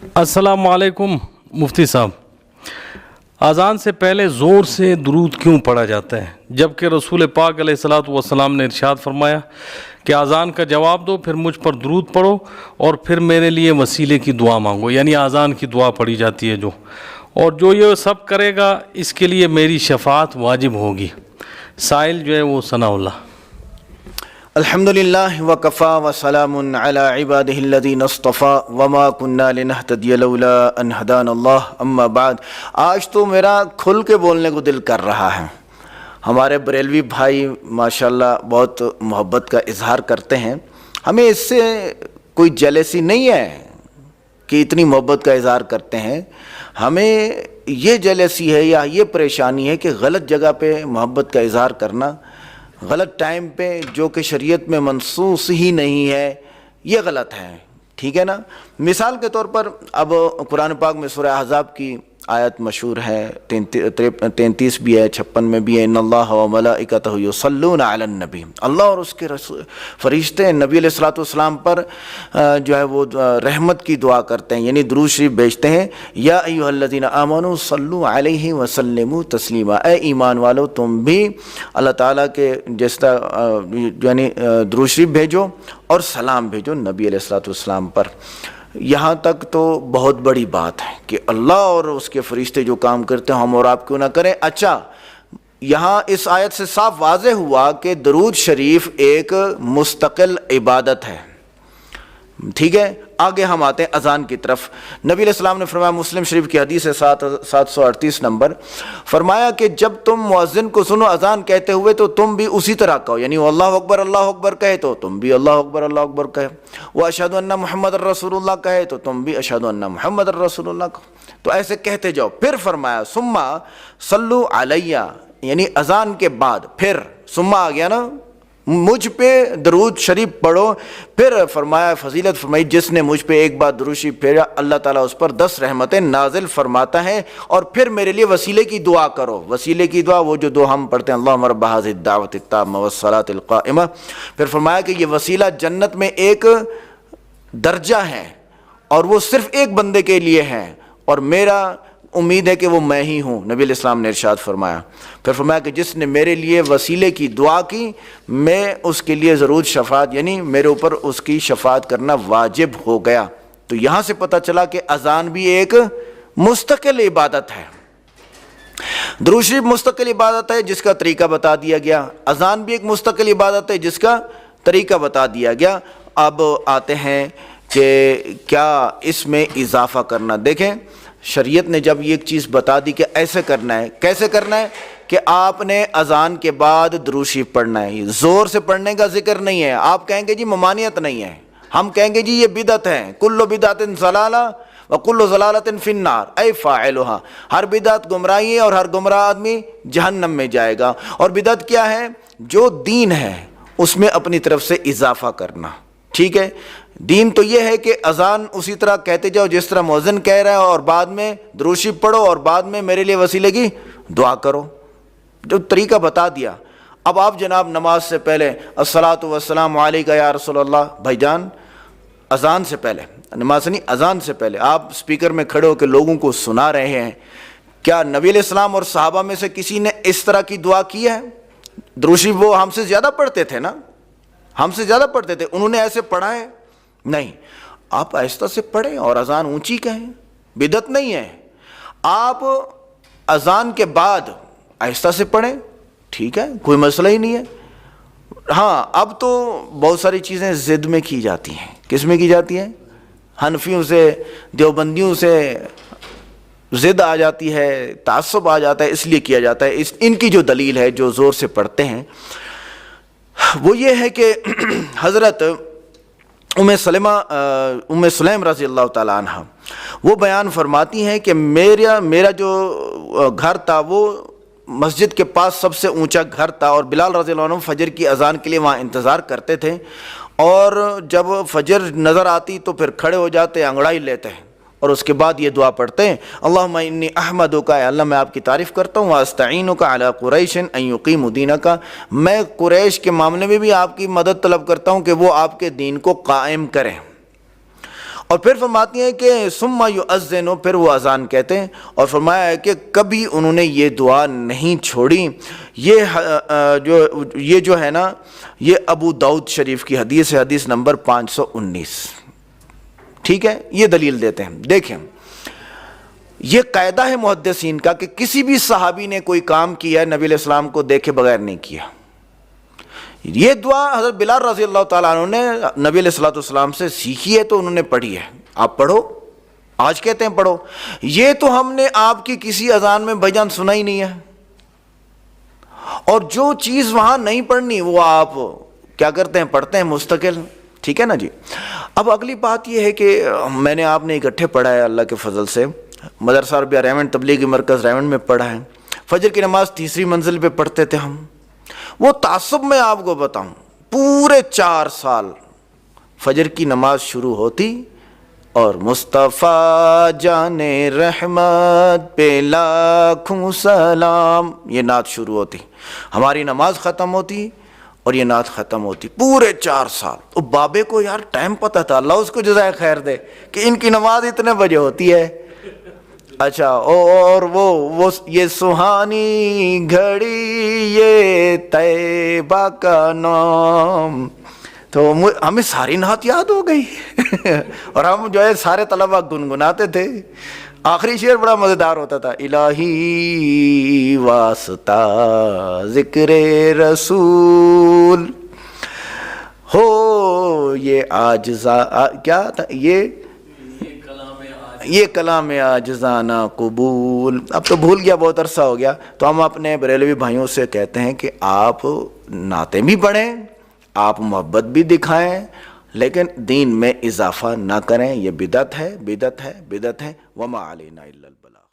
السلام علیکم مفتی صاحب، اذان سے پہلے زور سے درود کیوں پڑھا جاتا ہے جبکہ رسول پاک علیہ الصلاۃ والسلام نے ارشاد فرمایا کہ اذان کا جواب دو، پھر مجھ پر درود پڑھو اور پھر میرے لیے وسیلے کی دعا مانگو، یعنی اذان کی دعا پڑھی جاتی ہے اور جو یہ سب کرے گا اس کے لیے میری شفاعت واجب ہوگی۔ سائل جو ہے وہ ثناء اللہ۔ الحمدللہ وکفا وسلام علی عبادہ الذین اصطفا وما کننا لنہتدی لولا ان ہدانا اللہ، اما بعد۔ آج تو میرا کھل کے بولنے کو دل کر رہا ہے۔ ہمارے بریلوی بھائی ماشاءاللہ بہت محبت کا اظہار کرتے ہیں، ہمیں اس سے کوئی جیلسی نہیں ہے کہ اتنی محبت کا اظہار کرتے ہیں، ہمیں یہ جیلسی ہے یا یہ پریشانی ہے کہ غلط جگہ پہ محبت کا اظہار کرنا، غلط ٹائم پہ جو کہ شریعت میں منصوص ہی نہیں ہے، یہ غلط ہے، ٹھیک ہے نا۔ مثال کے طور پر اب قرآن پاک میں سورہ احزاب کی آیت مشہور ہے، 33 بھی ہے، 56 میں بھی ہے، ان اللہ و ملائکتہ یصلون علی النبی، اللہ اور اس کے فرشتے نبی علیہ الصلوۃ والسلام پر جو ہے وہ رحمت کی دعا کرتے ہیں، یعنی درود شریف بھیجتے ہیں۔ یا ایھا الذین آمنوا صلوا علیہ وسلموا تسلیما، اے ایمان والو تم بھی اللہ تعالیٰ کے جس طرح یعنی درود شریف بھیجو اور سلام بھیجو نبی علیہ الصلوۃ والسلام پر۔ یہاں تک تو بہت بڑی بات ہے کہ اللہ اور اس کے فرشتے جو کام کرتے ہیں ہم اور آپ کیوں نہ کریں۔ اچھا، یہاں اس آیت سے صاف واضح ہوا کہ درود شریف ایک مستقل عبادت ہے، ٹھیک ہے۔ آگے ہم آتے ہیں اذان کی طرف۔ نبی علیہ السلام نے فرمایا، مسلم شریف کی حدیث ہے 738 نمبر، فرمایا کہ جب تم مؤذن کو سنو اذان کہتے ہوئے تو تم بھی اسی طرح کہو، یعنی وہ اللہ اکبر کہے تو تم بھی اللہ اکبر کہے، وہ اشہد ان محمد الرسول اللہ کہے تو تم بھی اشہد ان محمد الرسول اللہ کہو، تو ایسے کہتے جاؤ۔ پھر فرمایا ثم صلو علیہ، یعنی اذان کے بعد پھر ثم آ گیا نا، مجھ پہ درود شریف پڑھو۔ پھر فرمایا فضیلت فرمائی، جس نے مجھ پہ ایک بار درود شریف پھیرا اللہ تعالیٰ اس پر 10 رحمتیں نازل فرماتا ہے، اور پھر میرے لیے وسیلے کی دعا کرو۔ وسیلے کی دعا وہ جو دعا ہم پڑھتے ہیں، اللہم رب هذه الدعوة التامة والصلاة القائمة۔ پھر فرمایا کہ یہ وسیلہ جنت میں ایک درجہ ہے اور وہ صرف ایک بندے کے لیے ہے، اور میرا امید ہے کہ وہ میں ہی ہوں، نبی علیہ السلام نے ارشاد فرمایا۔ پھر فرمایا کہ جس نے میرے لیے وسیلے کی دعا کی میں اس کے لیے ضرور شفاعت، یعنی میرے اوپر اس کی شفاعت کرنا واجب ہو گیا۔ تو یہاں سے پتہ چلا کہ اذان بھی ایک مستقل عبادت ہے، درود شریف مستقل عبادت ہے جس کا طریقہ بتا دیا گیا، اذان بھی ایک مستقل عبادت ہے جس کا طریقہ بتا دیا گیا۔ اب آتے ہیں کہ کیا اس میں اضافہ کرنا۔ دیکھیں، شریعت نے جب یہ ایک چیز بتا دی کہ ایسے کرنا ہے، کیسے کرنا ہے کہ آپ نے اذان کے بعد درود شریف پڑھنا ہے، زور سے پڑھنے کا ذکر نہیں ہے۔ آپ کہیں گے جی ممانعت نہیں ہے، ہم کہیں گے جی یہ بدعت ہے، کل بدعت ضلالہ وکل ضلالۃ فی النار اے فاعلھا، ہر بدعت گمراہی ہے اور ہر گمراہ آدمی جہنم میں جائے گا۔ اور بدعت کیا ہے؟ جو دین ہے اس میں اپنی طرف سے اضافہ کرنا، ٹھیک ہے۔ دین تو یہ ہے کہ اذان اسی طرح کہتے جاؤ جس طرح مؤذن کہہ رہا ہے، اور بعد میں درود شریف پڑھو اور بعد میں میرے لیے وسیلے کی دعا کرو، جو طریقہ بتا دیا۔ اب آپ جناب نماز سے پہلے الصلاۃ والسلام علیک یا رسول اللہ، بھائی جان اذان سے پہلے، نماز نہیں اذان سے پہلے آپ اسپیکر میں کھڑے ہو کے لوگوں کو سنا رہے ہیں، کیا نبی علیہ السلام اور صحابہ میں سے کسی نے اس طرح کی دعا کی ہے؟ درود شریف وہ ہم سے زیادہ پڑھتے تھے نا، ہم سے زیادہ پڑھتے تھے، انہوں نے ایسے پڑھا ہے؟ نہیں۔ آپ آہستہ سے پڑھیں اور اذان اونچی کہیں، بدعت نہیں ہے۔ آپ اذان کے بعد آہستہ سے پڑھیں، ٹھیک ہے، کوئی مسئلہ ہی نہیں ہے۔ ہاں، اب تو بہت ساری چیزیں ضد میں کی جاتی ہیں۔ کس میں کی جاتی ہیں؟ حنفیوں سے، دیوبندیوں سے ضد آ جاتی ہے، تعصب آ جاتا ہے، اس لیے کیا جاتا ہے۔ ان کی جو دلیل ہے جو زور سے پڑھتے ہیں وہ یہ ہے کہ حضرت ام سلیم رضی اللہ تعالیٰ عنہ وہ بیان فرماتی ہیں کہ میرا جو گھر تھا وہ مسجد کے پاس سب سے اونچا گھر تھا، اور بلال رضی اللہ عنہ فجر کی اذان کے لیے وہاں انتظار کرتے تھے، اور جب فجر نظر آتی تو پھر کھڑے ہو جاتے، انگڑائی لیتے ہیں، اور اس کے بعد یہ دعا پڑھتے ہیں، اللہم انی احمدک، اے اللہ میں آپ کی تعریف کرتا ہوں، واستعینک علی قریش ان یقیموا دینک، میں قریش کے معاملے میں بھی آپ کی مدد طلب کرتا ہوں کہ وہ آپ کے دین کو قائم کریں، اور پھر فرماتی ہیں کہ ثم یؤذن، پھر وہ اذان کہتے ہیں، اور فرمایا ہے کہ کبھی انہوں نے یہ دعا نہیں چھوڑی۔ یہ جو ہے نا، یہ ابو داؤد شریف کی حدیث ہے، حدیث نمبر 519۔ ٹھیک ہے، یہ دلیل دیتے ہیں۔ دیکھیں، یہ قاعدہ ہے محدثین کا کہ کسی بھی صحابی نے کوئی کام کیا ہے نبی علیہ السلام کو دیکھے بغیر نہیں کیا۔ یہ دعا حضرت بلال رضی اللہ تعالیٰ عنہ نے نبی علیہ السلام سے سیکھی ہے، تو انہوں نے پڑھی ہے۔ آپ پڑھو، آج کہتے ہیں پڑھو۔ یہ تو ہم نے آپ کی کسی اذان میں بھائی جان سنا ہی نہیں ہے، اور جو چیز وہاں نہیں پڑھنی وہ آپ کیا کرتے ہیں، پڑھتے ہیں مستقل۔ ٹھیک ہے نا جی۔ اب اگلی بات یہ ہے کہ میں نے آپ نے اکٹھے پڑھا ہے اللہ کے فضل سے، مدرسہ عربیہ ریونڈ تبلیغی مرکز ریونڈ میں پڑھا ہے۔ فجر کی نماز تیسری منزل پہ پڑھتے تھے ہم۔ وہ تعصب میں آپ کو بتاؤں، پورے 4 سال فجر کی نماز شروع ہوتی اور مصطفیٰ جان رحمت پہ لاکھوں سلام، یہ نعت شروع ہوتی، ہماری نماز ختم ہوتی اور یہ نعت ختم ہوتی، پورے 4 سال۔ تو بابے کو یار ٹائم پتہ تھا، اللہ اس کو جزائے خیر دے، کہ ان کی نماز اتنے بجے ہوتی ہے۔ اچھا، اور وہ یہ سہانی گھڑی یہ طیبہ کا نام، تو ہمیں ساری نعت یاد ہو گئی اور ہم جو ہے سارے طلبہ گنگناتے تھے۔ آخری شعر بڑا مزیدار ہوتا تھا، الہی واسطہ ذکر رسول ہو یہ عاجزہ، کیا تھا یہ کلام عاجزانہ قبول۔ اب تو بھول گیا، بہت عرصہ ہو گیا۔ تو ہم اپنے بریلوی بھائیوں سے کہتے ہیں کہ آپ نعتیں بھی پڑھیں، آپ محبت بھی دکھائیں، لیکن دین میں اضافہ نہ کریں۔ یہ بدعت ہے، بدعت ہے، بدعت ہے۔ وما علینا الا البلاغ۔